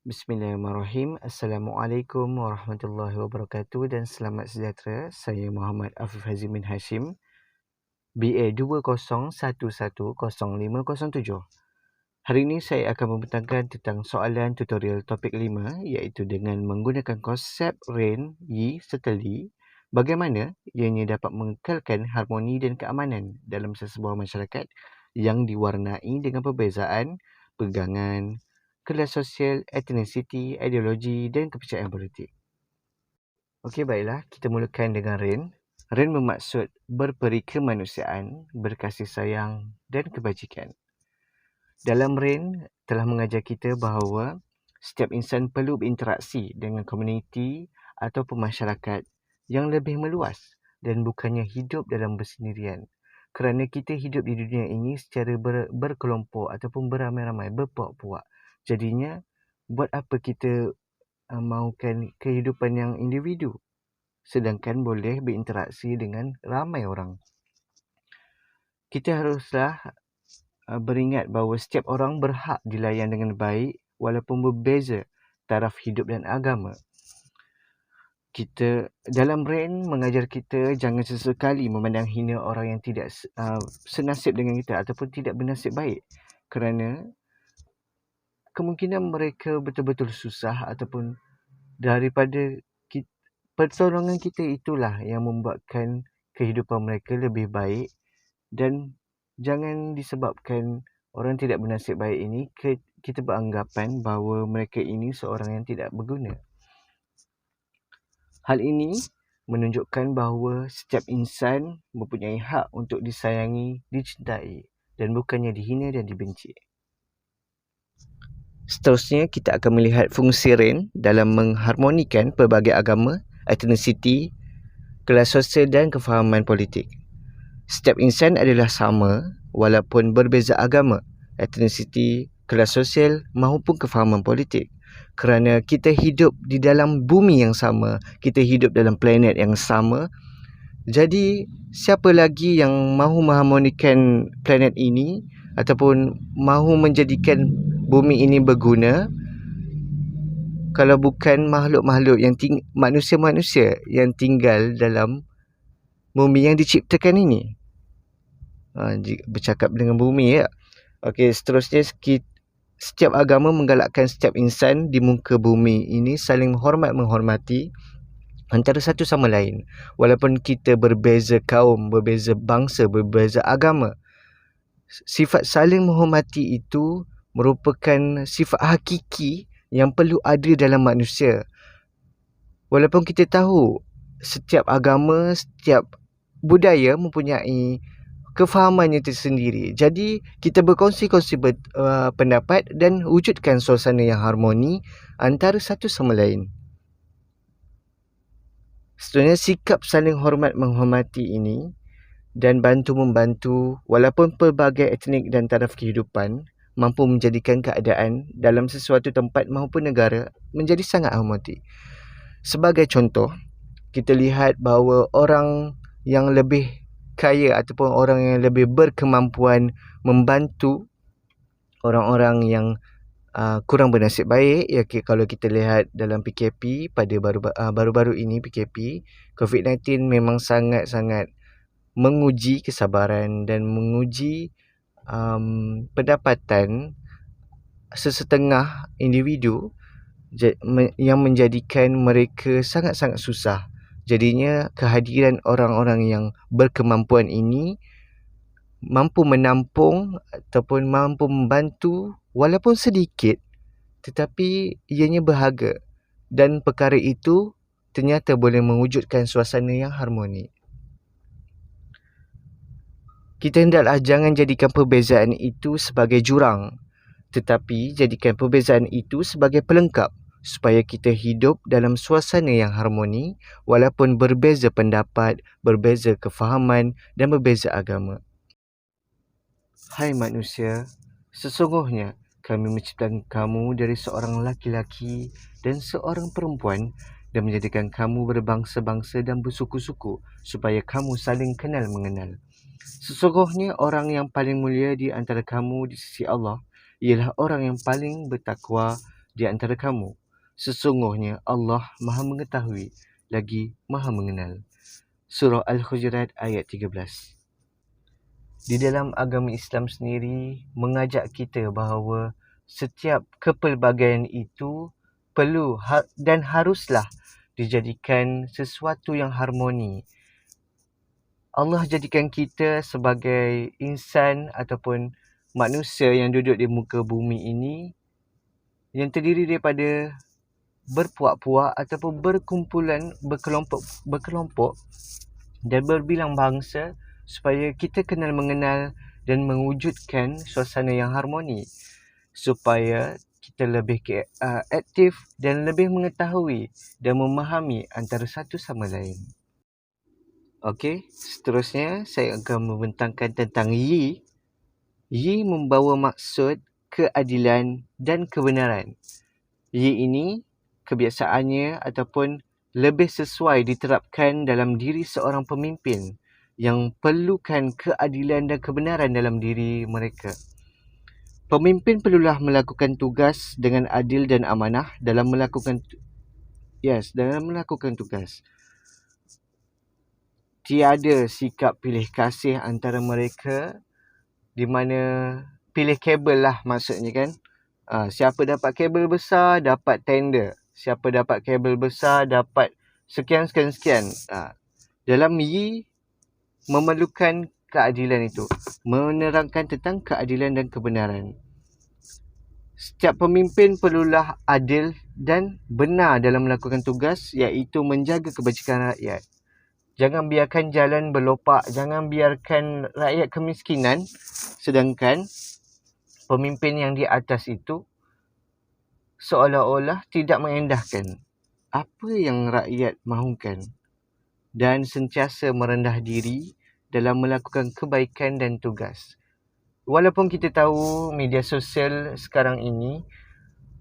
Bismillahirrahmanirrahim. Assalamualaikum warahmatullahi wabarakatuh dan selamat sejahtera. Saya Muhammad Afif Hazimin Hashim, BA 20110507. Hari ini saya akan membentangkan tentang soalan tutorial topik 5 iaitu dengan menggunakan konsep Rain, Yi serta Li, bagaimana ianya dapat mengekalkan harmoni dan keamanan dalam sesebuah masyarakat yang diwarnai dengan perbezaan, pegangan, kelas sosial, etnisiti, ideologi dan kepercayaan politik. Okey, baiklah. Kita mulakan dengan Rain. Rain bermaksud berperi kemanusiaan, berkasih sayang dan kebajikan. Dalam Rain telah mengajar kita bahawa setiap insan perlu berinteraksi dengan komuniti atau masyarakat yang lebih meluas dan bukannya hidup dalam bersendirian. Kerana kita hidup di dunia ini secara berkelompok ataupun beramai-ramai, berpuak-puak. Jadinya, buat apa kita mahukan kehidupan yang individu sedangkan boleh berinteraksi dengan ramai orang. Kita haruslah beringat bahawa setiap orang berhak dilayan dengan baik walaupun berbeza taraf hidup dan agama. Kita dalam Rain mengajar kita jangan sesekali memandang hina orang yang tidak senasib dengan kita ataupun tidak bernasib baik, kerana kemungkinan mereka betul-betul susah ataupun daripada pertolongan kita itulah yang membuatkan kehidupan mereka lebih baik, dan jangan disebabkan orang tidak bernasib baik ini kita beranggapan bahawa mereka ini seorang yang tidak berguna. Hal ini menunjukkan bahawa setiap insan mempunyai hak untuk disayangi, dicintai dan bukannya dihina dan dibenci. Seterusnya, kita akan melihat fungsi Rain dalam mengharmonikan pelbagai agama, etnisiti, kelas sosial dan kefahaman politik. Setiap insan adalah sama walaupun berbeza agama, etnisiti, kelas sosial maupun kefahaman politik. Kerana kita hidup di dalam bumi yang sama, kita hidup dalam planet yang sama. Jadi, siapa lagi yang mahu mengharmonikan planet ini ataupun mahu menjadikan bumi ini berguna kalau bukan makhluk-makhluk yang manusia-manusia yang tinggal dalam bumi yang diciptakan ini. Bercakap dengan bumi ya. Okey, seterusnya setiap agama menggalakkan setiap insan di muka bumi ini saling menghormati antara satu sama lain. Walaupun kita berbeza kaum, berbeza bangsa, berbeza agama, sifat saling menghormati itu merupakan sifat hakiki yang perlu ada dalam manusia. Walaupun kita tahu setiap agama, setiap budaya mempunyai kefahamannya tersendiri. Jadi, kita berkongsi-kongsi pendapat dan wujudkan suasana yang harmoni antara satu sama lain. Seterusnya, sikap saling hormat menghormati ini dan bantu-membantu walaupun pelbagai etnik dan taraf kehidupan mampu menjadikan keadaan dalam sesuatu tempat maupun negara menjadi sangat harmoni. Sebagai contoh, kita lihat bahawa orang yang lebih kaya ataupun orang yang lebih berkemampuan membantu orang-orang yang kurang bernasib baik. Ya, kalau kita lihat dalam PKP pada baru-baru ini, PKP COVID-19 memang sangat-sangat menguji kesabaran dan menguji pendapatan sesetengah individu yang menjadikan mereka sangat-sangat susah. Jadinya kehadiran orang-orang yang berkemampuan ini mampu menampung ataupun mampu membantu walaupun sedikit, tetapi ianya berharga, dan perkara itu ternyata boleh mewujudkan suasana yang harmoni. Kita hendaklah jangan jadikan perbezaan itu sebagai jurang, tetapi jadikan perbezaan itu sebagai pelengkap supaya kita hidup dalam suasana yang harmoni walaupun berbeza pendapat, berbeza kefahaman dan berbeza agama. Hai manusia, sesungguhnya kami menciptakan kamu dari seorang laki-laki dan seorang perempuan dan menjadikan kamu berbangsa-bangsa dan bersuku-suku supaya kamu saling kenal mengenal. Sesungguhnya orang yang paling mulia di antara kamu di sisi Allah ialah orang yang paling bertakwa di antara kamu. Sesungguhnya Allah Maha mengetahui lagi Maha mengenal. Surah Al-Hujurat ayat 13. Di dalam agama Islam sendiri mengajak kita bahawa setiap kepelbagaian itu perlu dan haruslah dijadikan sesuatu yang harmoni. Allah jadikan kita sebagai insan ataupun manusia yang duduk di muka bumi ini yang terdiri daripada berpuak-puak ataupun berkumpulan, berkelompok dan berbilang bangsa supaya kita kenal mengenal dan mewujudkan suasana yang harmoni supaya kita lebih aktif dan lebih mengetahui dan memahami antara satu sama lain. Okey, seterusnya saya akan membentangkan tentang Yi. Yi membawa maksud keadilan dan kebenaran. Yi ini kebiasaannya ataupun lebih sesuai diterapkan dalam diri seorang pemimpin yang perlukan keadilan dan kebenaran dalam diri mereka. Pemimpin perlulah melakukan tugas dengan adil dan amanah dalam melakukan tugas. Tiada sikap pilih kasih antara mereka di mana pilih kabel lah maksudnya kan. Siapa dapat kabel besar dapat tender. Siapa dapat kabel besar dapat sekian. Dalam Yi memerlukan keadilan itu. Menerangkan tentang keadilan dan kebenaran. Setiap pemimpin perlulah adil dan benar dalam melakukan tugas iaitu menjaga kebajikan rakyat. Jangan biarkan jalan berlopak. Jangan biarkan rakyat kemiskinan. Sedangkan pemimpin yang di atas itu seolah-olah tidak mengendahkan apa yang rakyat mahukan dan sentiasa merendah diri dalam melakukan kebaikan dan tugas. Walaupun kita tahu media sosial sekarang ini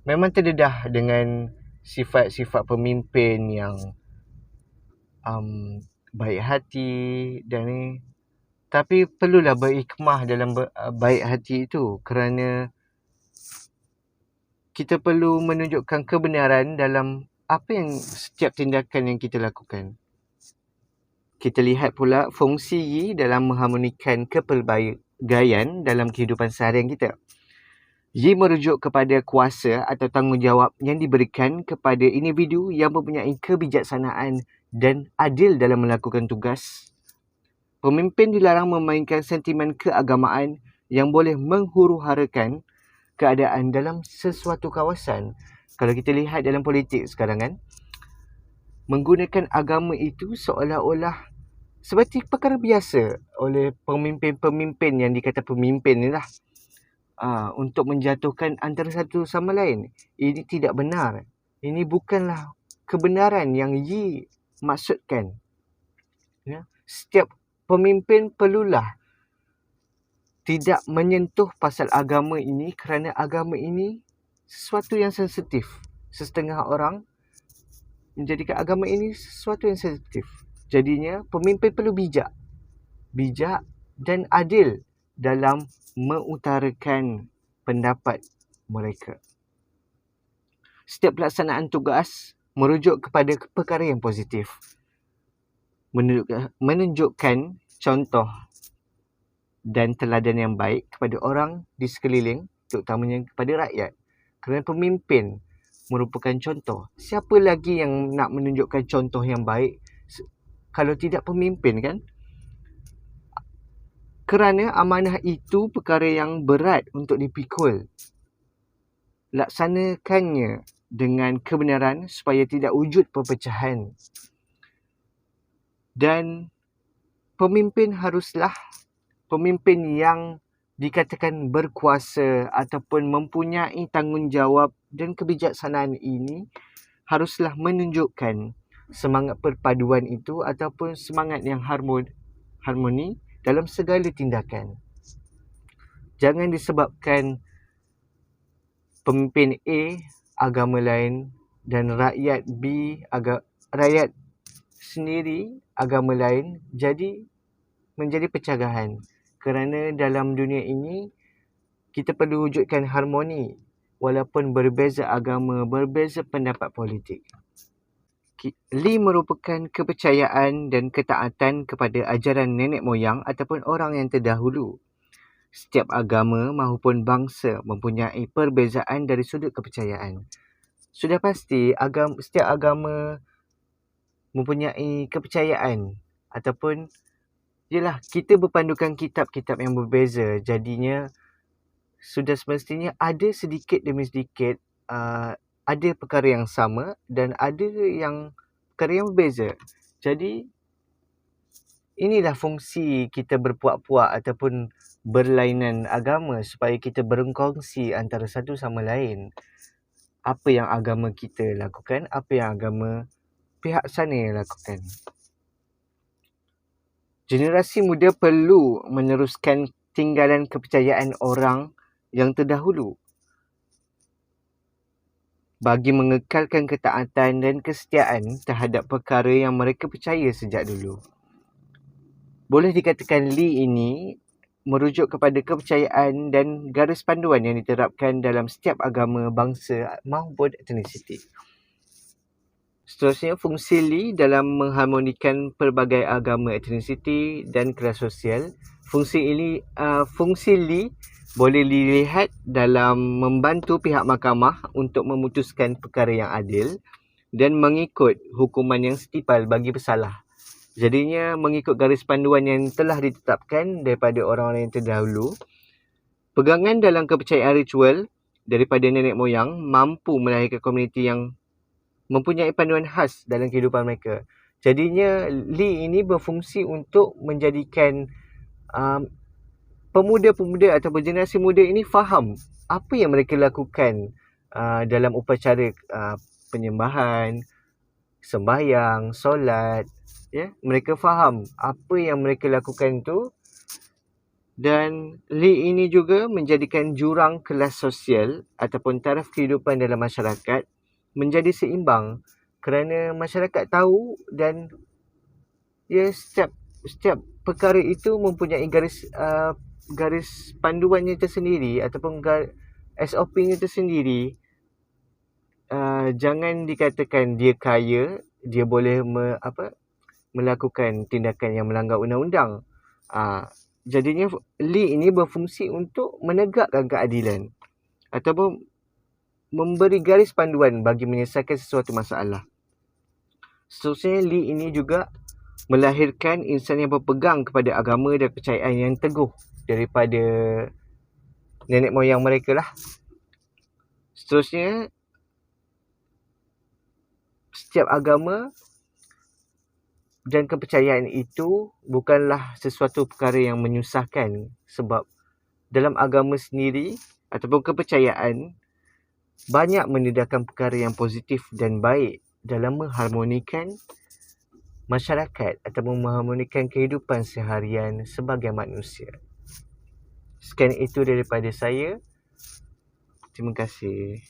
memang terdedah dengan sifat-sifat pemimpin yang baik hati dan ni, tapi perlulah berhikmah dalam baik hati itu kerana kita perlu menunjukkan kebenaran dalam apa yang setiap tindakan yang kita lakukan. Kita lihat pula fungsi Yi dalam mengharmonikan kepelbagaian dalam kehidupan seharian kita. Yi merujuk kepada kuasa atau tanggungjawab yang diberikan kepada individu yang mempunyai kebijaksanaan dan adil dalam melakukan tugas. Pemimpin dilarang memainkan sentimen keagamaan yang boleh menghuru-harakan keadaan dalam sesuatu kawasan. Kalau kita lihat dalam politik sekarang kan, menggunakan agama itu seolah-olah seperti perkara biasa oleh pemimpin-pemimpin yang dikata pemimpin ni lah. Untuk menjatuhkan antara satu sama lain. Ini tidak benar. Ini bukanlah kebenaran yang Yi maksudkan. Ya? Setiap pemimpin perlulah tidak menyentuh pasal agama ini kerana agama ini sesuatu yang sensitif. Setengah orang menjadikan agama ini sesuatu yang sensitif. Jadinya pemimpin perlu bijak dan adil dalam mengutarakan pendapat mereka. Setiap pelaksanaan tugas merujuk kepada perkara yang positif. Menunjukkan contoh dan teladan yang baik kepada orang di sekeliling, terutamanya kepada rakyat. Kerana pemimpin merupakan contoh. Siapa lagi yang nak menunjukkan contoh yang baik kalau tidak pemimpin kan? Kerana amanah itu perkara yang berat untuk dipikul. Laksanakannya dengan kebenaran supaya tidak wujud perpecahan. Dan pemimpin haruslah pemimpin yang dikatakan berkuasa ataupun mempunyai tanggungjawab dan kebijaksanaan ini haruslah menunjukkan semangat perpaduan itu ataupun semangat yang harmoni dalam segala tindakan. Jangan disebabkan pemimpin A agama lain dan rakyat B rakyat sendiri agama lain jadi menjadi pencegahan. Kerana dalam dunia ini kita perlu wujudkan harmoni. walaupun berbeza agama, berbeza pendapat politik. Li merupakan kepercayaan dan ketaatan kepada ajaran nenek moyang ataupun orang yang terdahulu. Setiap agama maupun bangsa mempunyai perbezaan dari sudut kepercayaan. Sudah pasti setiap agama mempunyai kepercayaan ataupun yelah, kita berpandukan kitab-kitab yang berbeza. Jadinya sudah semestinya ada sedikit demi sedikit ada perkara yang sama dan ada yang perkara yang berbeza. Jadi inilah fungsi kita berpuak-puak ataupun berlainan agama supaya kita berkongsi antara satu sama lain. Apa yang agama kita lakukan, apa yang agama pihak sana lakukan. Generasi muda perlu meneruskan tinggalan kepercayaan orang yang terdahulu bagi mengekalkan ketaatan dan kesetiaan terhadap perkara yang mereka percaya sejak dulu. Boleh dikatakan Li ini merujuk kepada kepercayaan dan garis panduan yang diterapkan dalam setiap agama, bangsa maupun etnisiti. Seterusnya, fungsi Li dalam mengharmonikan pelbagai agama, etnisiti dan kelas sosial. Fungsi Li boleh dilihat dalam membantu pihak mahkamah untuk memutuskan perkara yang adil dan mengikut hukuman yang setimpal bagi bersalah. Jadinya mengikut garis panduan yang telah ditetapkan daripada orang-orang yang terdahulu. Pegangan dalam kepercayaan ritual daripada nenek moyang mampu melahirkan komuniti yang mempunyai panduan khas dalam kehidupan mereka. Jadinya Li ini berfungsi untuk menjadikan pemuda-pemuda atau generasi muda ini faham apa yang mereka lakukan dalam upacara penyembahan, sembahyang, solat. Ya, mereka faham apa yang mereka lakukan tu. Dan Li ini juga menjadikan jurang kelas sosial ataupun taraf kehidupan dalam masyarakat menjadi seimbang kerana masyarakat tahu dan ya setiap perkara itu mempunyai garis panduannya tersendiri ataupun SOP-nya tersendiri. Jangan dikatakan dia kaya, dia boleh melakukan tindakan yang melanggar undang-undang. Jadinya Li ini berfungsi untuk menegakkan keadilan ataupun memberi garis panduan bagi menyelesaikan sesuatu masalah. Seterusnya, Li ini juga melahirkan insan yang berpegang kepada agama dan kepercayaan yang teguh daripada nenek moyang mereka lah. Seterusnya, setiap agama dan kepercayaan itu bukanlah sesuatu perkara yang menyusahkan, sebab dalam agama sendiri ataupun kepercayaan banyak menedahkan perkara yang positif dan baik dalam mengharmonikan masyarakat ataupun mengharmonikan kehidupan seharian sebagai manusia. Sekian itu daripada saya. Terima kasih.